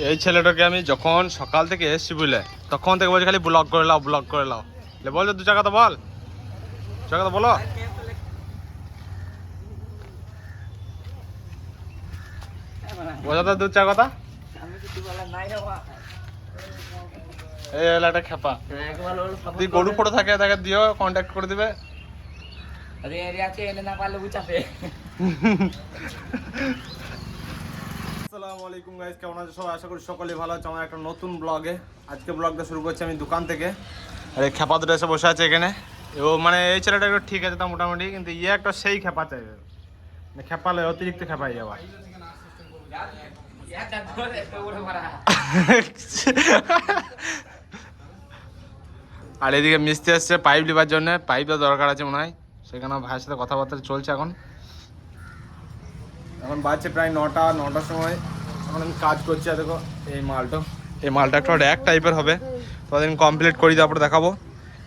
এই ছেলেটাকে আমি যখন সকাল থেকে এসছি বুঝলে, তখন থেকে বলছি খালি ব্লগ করে লাও ব্লগ করে লাও। বল দু চাকা তো বল, চাকা তো বলো। বোঝা তো দু চার কথা। এই হলো একটা খেপা। তুই গরু ফটো থাকে তাকে দিও, কন্ট্যাক্ট করে দিবে। আসসালামু আলাইকুম গাইস, কেমন আছো সবাই? আশা করি সকলেই ভালো আছে। আমার একটা নতুন ব্লগে আজকে ব্লগটা শুরু করছি আমি দোকান থেকে। আর এই খেপা দুটো এসে বসে আছে এখানে। ও মানে এই ছেলেটা একটু ঠিক আছে তা মোটামুটি, কিন্তু ইয়ে একটা সেই খেপা চাইবে, মানে খেপালে অতিরিক্ত খেপাই যাবার। আর এদিকে মিস্ত্রি আসছে পাইপ লিবার জন্য, পাইপটা দরকার আছে মনে হয়, সেখানে ভাইয়ের সাথে কথাবার্তা চলছে। এখন বাজছে প্রায় নটার সময়। এখন আমি কাজ করছি। আর দেখো এই মালটা একটা র্যাক টাইপের হবে, ততদিন কমপ্লিট করি তারপরে দেখাবো।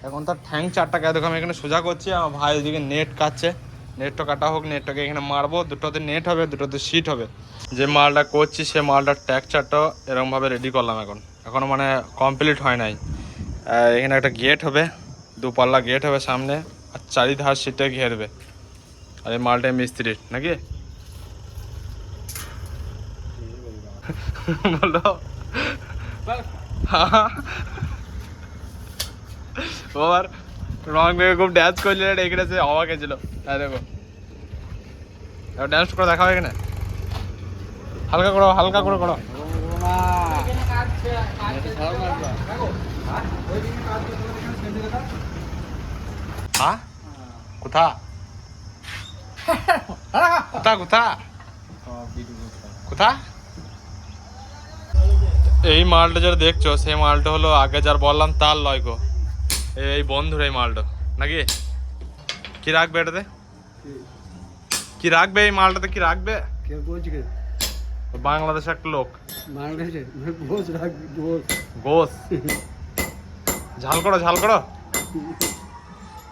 এখন তার ঠ্যাং চারটাকে দেখো আমি এখানে সোজা করছি, আমার ভাই এদিকে নেট কাটছে। নেটটা কাটা হোক, নেটটাকে এখানে মারবো, দুটোতে নেট হবে, দুটোতে সিট হবে। যে মালটা করছি সে মালটার ট্যাক্সচারটা এরকমভাবে রেডি করলাম। এখনও মানে কমপ্লিট হয় নাই। এখানে একটা গেট হবে, দুপাল্লা গেট হবে সামনে, আর চারিধার সিটে ঘেরবে। আর এই মালটা মিস্ত্রির নাকি বলো। ওর রং মেয়ে খুব ড্যান্স করছিল, এখানে সে হওয়া গেছিল। হ্যাঁ দেখো ড্যান্স করে দেখাও এখানে, হালকা করো হালকা করে করো। হ্যাঁ কোথা কোথা কোথা কোথা? এই মালটা যারা দেখছো সেই মালটা হলো আগে যার বললাম তার লয় গো, এই বন্ধুর এই মালটা নাকি। কি রাখবে এটাতে, কি রাখবে এই মালটাতে, কি রাখবে? বাংলাদেশ একটা লোক গোস। ঝাল করো ঝাল করো,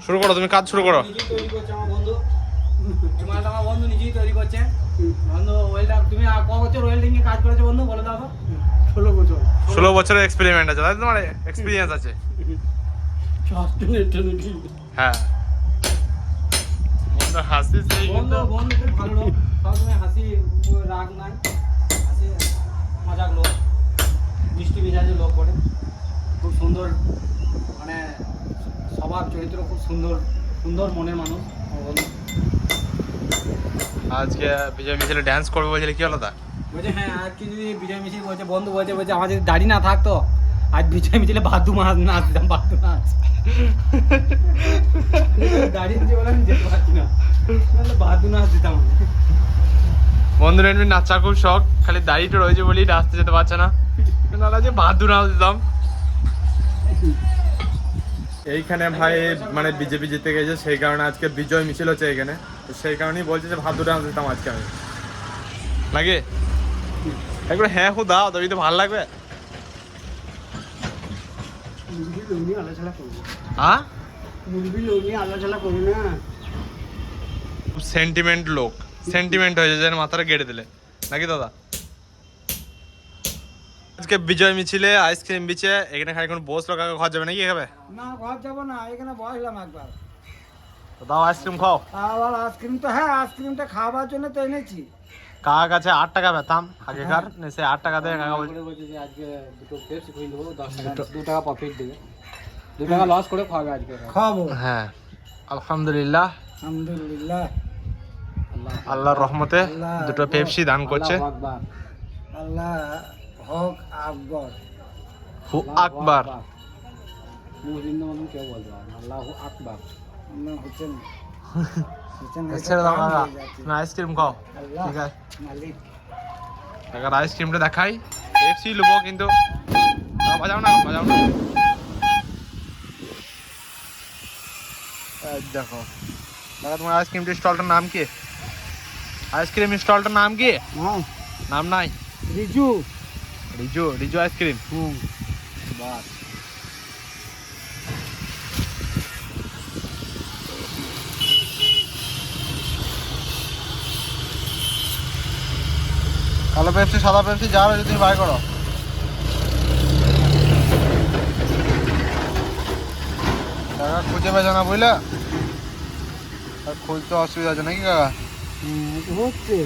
শুরু করো, তুমি কাজ শুরু করো। বন্ধু নিজেই তৈরি করছে। বন্ধু ওয়েল্ডার, তুমি ক বছর ওয়েল্ডিং এ কাজ করেছো বন্ধু বলে দাও? 16 বছরের এক্সপেরিমেন্ট আছে, তাই তোমার এক্সপিরিয়েন্স আছে। হ্যাঁ বন্ধু হাসি, সেই বন্ধু বন্ধু খুব ভালো লোক, সবসময় হাসি, রাগ নাই, হাসি মজাক লোক, মিষ্টি মেজাজের লোক করে, খুব সুন্দর, মানে স্বভাব চরিত্র খুব সুন্দর, সুন্দর মনের মানুষ আমার বন্ধু। আজকে বিজয় মিছিলে ড্যান্স করবে বলছিলে, কি হলো তা? বলছে হ্যাঁ আজকে যদি বিজয় মিছিল বলছে, বন্ধু বলছে আমার যদি দাড়ি না থাকতো আজ বিজয় মিছিলে বাদু মাছ নাচ দিতাম, বাদু নাচ। দাড়ি দিয়ে বলে আমি যেতে পারছি না, বাদু নাচ দিতাম। বন্ধুর এমনি নাচা খুব শখ, খালি দাড়িটা রয়েছে বলেই নাচতে যেতে পারছে না, নাহলে যে বাহাদুর নাচ দিতাম। এইখানে ভাই মানে বিজেপি জিতে গেছে, সেই কারণে আজকে বিজয় মিছিল হচ্ছে এখানে, তো সেই কারণেই বলছে যে বাহাদুর নাচ দিতাম আজকে আমি নাকি। একবার হ্যাঁ হু দাও, তবে তো ভালো লাগবে। হ্যাঁ সেন্টিমেন্ট লোক, সেন্টিমেন্ট হয়ে যায় মাথাটা গেড়ে দিলে নাকি দাদা। আজকে বিজয় মিছিলে আইসক্রিম বিচে এখানে খালি কোনো বসলো, কাকে ঘর যাবে নাকি খাবে? না ঘর যাবো না, এখানে বসলাম একবার। দাও আইসক্রিম খাও। আবার আইসক্রিম তো, হ্যাঁ আইসক্রিমটা খাওয়ার জন্য তো এনেছি। কাকা কাছে 8 টাকা পেতাম আগেকার, সে 8 টাকা দিয়ে কাকা বলছে যে আজকে দুটো পেপসি খুলে দেবো, 10 টাকা 2 টাকা প্রফিট দেবে, 2 টাকা লস করে খাওয়াবে আজকে। খাওয়াবো, হ্যাঁ আলহামদুলিল্লাহ, আলহামদুলিল্লাহ, আল্লাহর রহমতে দুটো পেপসি দান করছে। আল্লাহ হক আকবার, হু আকবার। মুসলিম মানুষ কেউ বলবে আল্লাহু আকবার না, হচ্ছে না ছেড়ে দাও কাকা, তুমি আইসক্রিম খাও। ঠিক আছে মালিক, কাকার আইসক্রিমটা দেখাই, পেপসি নেবো কিন্তু বাজাও না, বাজাও না। দেখো দাদা, তোমার আইসক্রিম স্টলটার নাম কি? আইসক্রিম স্টলটার নাম কি? নাম নাই? রিজু, রিজু, রিজু আইসক্রিম। বাস কালো পেপসি, সাদা পেপসি, যা রয়েছে তুমি বাই করো। কাকা খুঁজে পেয়েছে না বুঝলা, আর খুঁজতে অসুবিধা আছে নাকি কাকা? হচ্ছে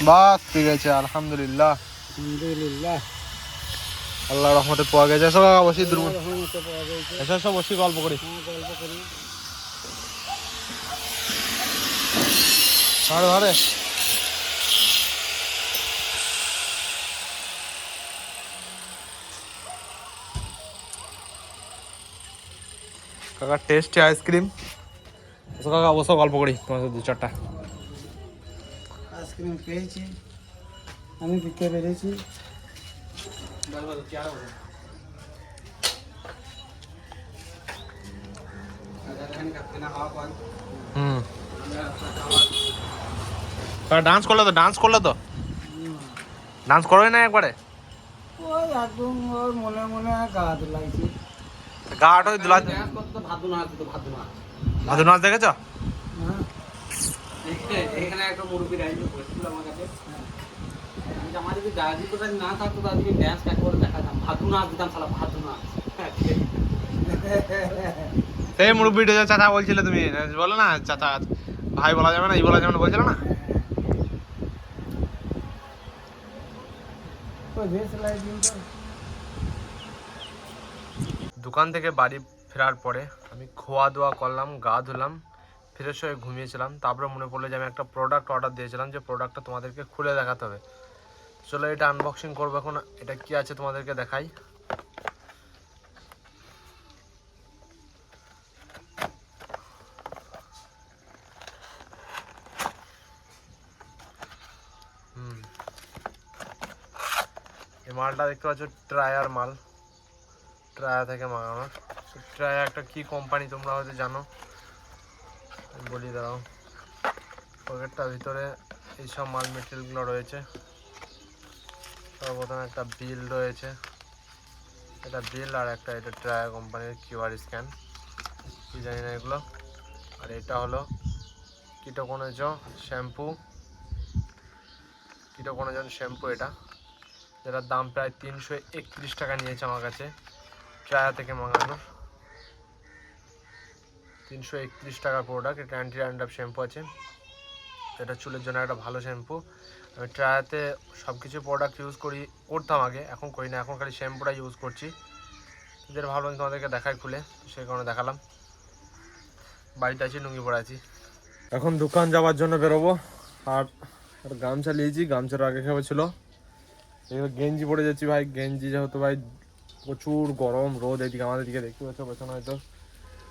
বাস ঠিক আছে, আলহামদুলিল্লাহ। আলহামদুলিল্লাহ, আল্লাহর রহমতে পাওয়া গেছে। এসো কাকা বসি, দুর্বল রহমতে পাওয়া গেছে। এসো এসো বসি, গল্প করি। গল্প করি। ধরে ধরে কাকা টেস্টি আইসক্রিম। এসো কাকা বসো, গল্প করি তোমার সাথে 2-4টা। আইসক্রিম পেয়েছি, আমি পিঠে পেরেছি। হুম, ডান্স করলে তো, ডান্স করলে তো, ডান্স করবে না একবারে? ওই একদম ওর মনে মনে গাছ লাগছে। গাটা ওই দুলা ভাদু নাচ দিত, ভাদু নাচ। ভাদু নাচ দেখেছ? হ্যাঁ, এখানে একটা মুরব্বী রাইজে বসছিল আমার কাছে। আমার যদি দাদি কোথায় না থাকতো, দাদিকে ড্যান্স করে দেখাতাম, ভাদু নাচ দিতাম, শালা ভাদু নাচ। সেই মুরব্বিটা যে চাচা বলছিলে তুমি, বলো না চাচা, ভাই বলা যাবে না, এই বলা যাবে না বলছিল না? দোকান থেকে বাড়ি ফেরার পরে আমি খোয়া দোয়া করলাম, গা ধুলাম, ফ্রেশ হয়ে ঘুমিয়েছিলাম। তারপরে মনে পড়লো যে আমি একটা প্রোডাক্ট অর্ডার দিয়েছিলাম, যে প্রোডাক্টটা তোমাদেরকে খুলে দেখাতে হবে। চলো এটা আনবক্সিং করবো এখন। এটা কি আছে তোমাদেরকে দেখাই। এই মালটা দেখতে পাচ্ছ, ট্রায়ার মাল, ট্রায়া থেকে মাগানো। ট্রায়া একটা কি কোম্পানি তোমরা হয়তো জানো, বলি দাঁড়াও। পকেটটার ভিতরে এইসব মাল মেটেরিয়ালগুলো রয়েছে। সর্বপ্রথম একটা বিল রয়েছে, এটা বিল, আর একটা এটা ট্রায়া কোম্পানির কিউআর স্ক্যান, কি জানি না এগুলো। আর এটা হলো কিটোকোনোজন শ্যাম্পু, কিটোকোনোজন শ্যাম্পু এটা, যেটার দাম প্রায় 331 টাকা নিয়েছে আমার কাছে, ট্রায়া থেকে মাঙানোর। 331 টাকার প্রোডাক্ট। এটা অ্যান্টি ড্যান্ড্রাফ শ্যাম্পু আছে, এটা চুলের জন্য একটা ভালো শ্যাম্পু। আমি ট্রায়াতে সব কিছু প্রোডাক্ট করতাম আগে, এখন করি না, এখন খালি শ্যাম্পুটা ইউজ করছি। যেটা ভালো তোমাদেরকে দেখাই খুলে, সেই কারণে দেখালাম। বাড়িতে আছি, লুঙ্গি পরে আছি। এখন দোকান যাওয়ার জন্য বেরোবো। আর গামছা নিয়েছি, গামছার আগে খাবে ছিল, এবার গেঞ্জি পরে যাচ্ছি ভাই। গেঞ্জি যেহেতু ভাই প্রচুর গরম, রোদ এদিকে আমাদের দিকে দেখতে পাচ্ছ পেছনে হয়তো,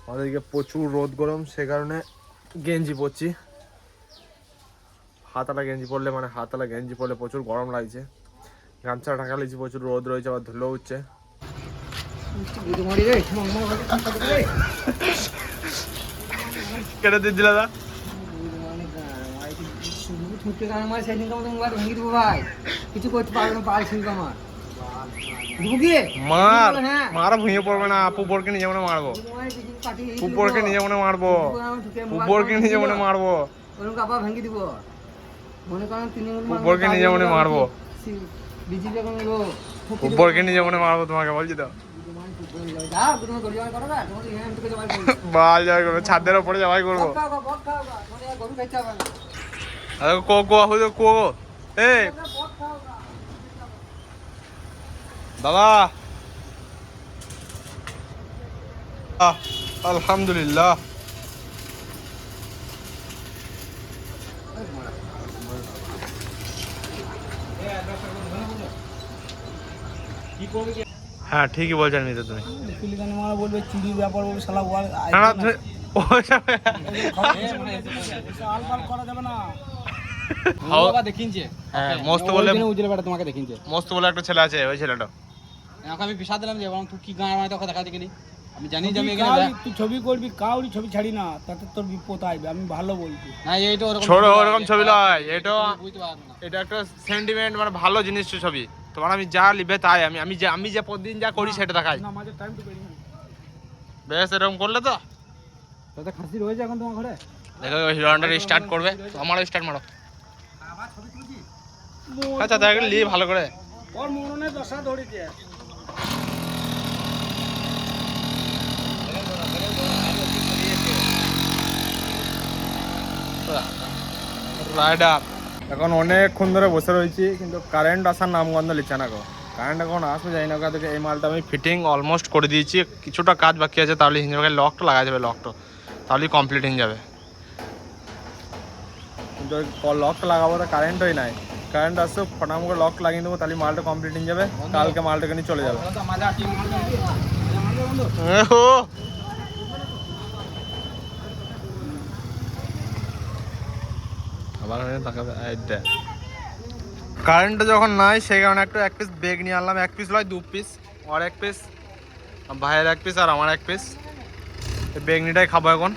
আমাদের দিকে প্রচুর রোদ গরম, সে কারণে গেঞ্জি পরছি। হাতালা গেঞ্জি পরলে প্রচুর গরম লাগছে। গামছা ঢাকা লিয়েছি, প্রচুর রোদ রয়েছে, আবার ধুলো উঠছে। কেটে দিচ্ছিল দাদা, কিছু করতে পারবে না, পারছি আমার মারা ভুঁয়ে পড়বে না, পুপরকে নিজে মনে মারবো, পুপরকে নিজে মনে মারবো, পুপরকে নিজে মনে মারবো, কাপা ভেঙে দিব। মনে করেন পুপরকে নিজে মনে মারবো, পুপরকে নিজে মনে মারবো, তোমাকে বলছি তো। বাল যাওয়াই করবো, ছাদের ওপরে যাওয়াই করবো। দাদা আলহামদুলিল্লাহ। হ্যাঁ ঠিকই বলছেন মিত্র তুমি। বলবে চুরির ব্যাপার বলবে, শালা করা যাবে না। মস্ত বলে একটা ছেলে আছে, ওই ছেলেটা আমি পিসা দিলাম যে তুই কি গান মানে তোকে দেখাতে গেলি। আমি জানি যে তুই ছবি করবি, কাউরি ছবি ছাড়ি না, তাতে তোর বিপদ আসবে। আমি ভালো বলছি না, এইটা ছোট ওরকম ছবি নয়, এটা একটা সেন্টিমেন্ট, মানে ভালো জিনিস ছবি। তোমার আমি যা লিবে তাই, আমি যে প্রতিদিন যা করি সেটা দেখাই। বেশ এরকম করলে তো তাতে খাসি রয়েছে এখন তোমার ঘরে? দেখো হিরো হন্ডা স্টার্ট করবে, আমারও স্টার্ট মারো। আবার ছবি তুলছি। আচ্ছা দেখ লি ভালো করে। ওর মরণে দশা ধরে দিয়ে। রাইডার এখন অনেকক্ষণ ধরে বসে রয়েছি, কিন্তু কারেন্ট আসার নামগন্ধ লিখছে না গো। কারেন্ট এখন আসবে যাই না, কারণ এই মালটা আমি ফিটিং অলমোস্ট করে দিয়েছি, কিছুটা কাজ বাকি আছে, তাহলে হিঞ্জার লকটা লাগা যাবে, লকটা তাহলেই কমপ্লিট হয়ে যাবে। কিন্তু লকটা লাগাবো তো কারেন্টই নাই, কারেন্ট আসছে ফটাম করে লক লাগিয়ে দেবো, তাহলে মালটা কমপ্লিট হয়ে যাবে, কালকে মালটাকে নিয়ে চলে যাবে। কারেন্ট যখন নাই সেই কারণে একটু এক পিস বেগ নিয়ে আনলাম, এক পিস নয় 2 পিস, আর এক পিস ভাইয়ের এক পিস আর আমার এক পিস। বেগনিটাই খাবো এখন।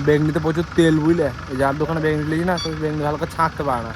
বেগনিতে প্রচুর তেল বুঝলে, যার দোকানে বেগনি লিখি না সেই বেগনি ভালো করে ছাঁকতে পারে না।